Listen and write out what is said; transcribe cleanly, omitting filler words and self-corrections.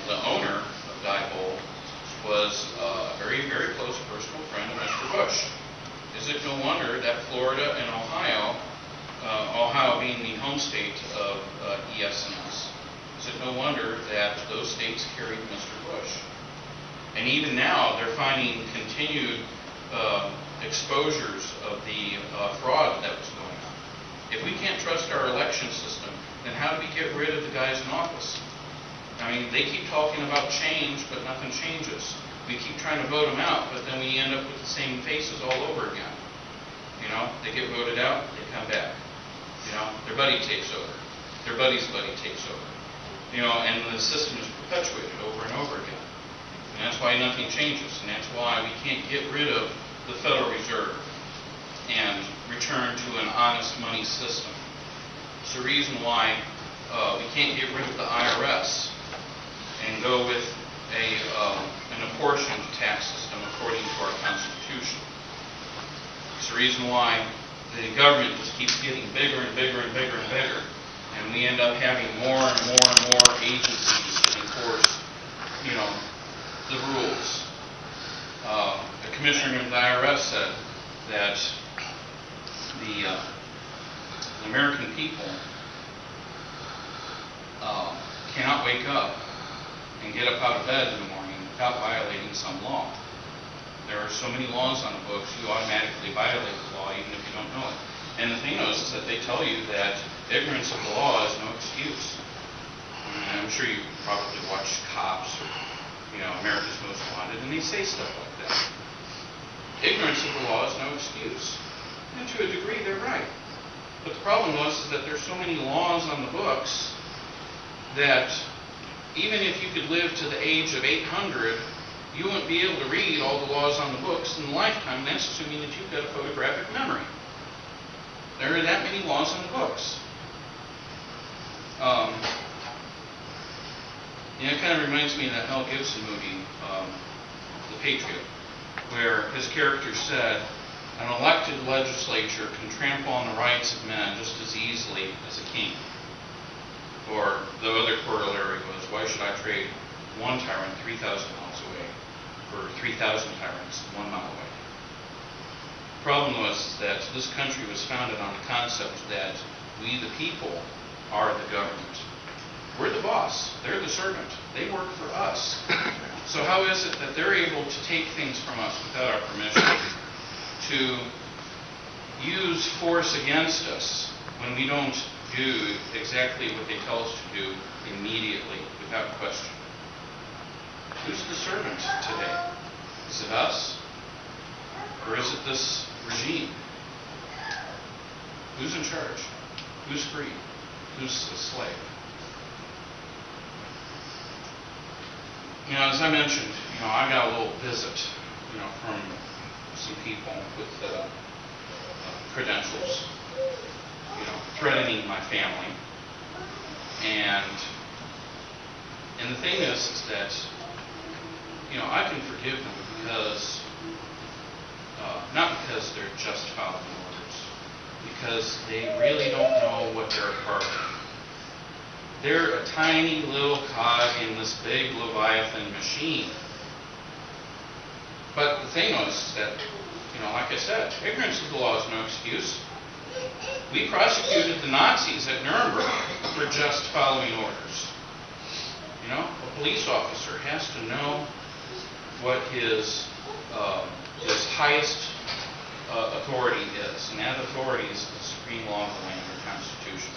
the owner of Diebold was a very, very close personal friend of Mr. Bush. Is it no wonder that Florida and Ohio, Ohio being the home state of ES&S, is it no wonder that those states carried Mr. Bush? And even now, they're finding continued exposures of the fraud that was going on. If we can't trust our election system, then how do we get rid of the guys in office? I mean, they keep talking about change, but nothing changes. We keep trying to vote them out, but then we end up with the same faces all over again. You know, they get voted out, they come back. You know, their buddy takes over. Their buddy's buddy takes over. You know, and the system is perpetuated over and over again. And that's why nothing changes, and that's why we can't get rid of the Federal Reserve and return to an honest money system. It's the reason why we can't get rid of the IRS and go with an apportioned tax system according to our Constitution. It's the reason why the government just keeps getting bigger and bigger and bigger and bigger, and we end up having more and more and more agencies to enforce, you know, the rules. The commissioner of the IRS said that the American people cannot wake up and get up out of bed in the morning without violating some law. There are so many laws on the books, you automatically violate the law even if you don't know it. And the thing is that they tell you that ignorance of the law is no excuse. And I'm sure you probably watch Cops or, you know, America's Most Wanted, and they say stuff like that. Ignorance of the law is no excuse. And to a degree, they're right. But the problem was is that there's so many laws on the books that even if you could live to the age of 800, you wouldn't be able to read all the laws on the books in a lifetime. That's assuming that you've got a photographic memory. There are that many laws on the books. It kind of reminds me of that Mel Gibson movie, The Patriot, where his character said, an elected legislature can trample on the rights of men just as easily as a king. Or the other corollary was, why should I trade one tyrant 3,000 miles away for 3,000 tyrants 1 mile away? The problem was that this country was founded on the concept that we, the people, are the government. We're the boss. They're the servant. They work for us. So how is it that they're able to take things from us without our permission, to use force against us when we don't do exactly what they tell us to do immediately, without question? Who's the servant today? Is it us? Or is it this regime? Who's in charge? Who's free? Who's a slave? You know, as I mentioned, you know, I got a little visit, you know, from some people with credentials, you know, threatening my family. And the thing is that, you know, I can forgive them because, not because they're just following orders, because they really don't know what they're a part of. They're a tiny little cog in this big Leviathan machine. But the thing was that, you know, like I said, ignorance of the law is no excuse. We prosecuted the Nazis at Nuremberg for just following orders. You know, a police officer has to know what his highest authority is, and that authority is the supreme law of the land, the Constitution.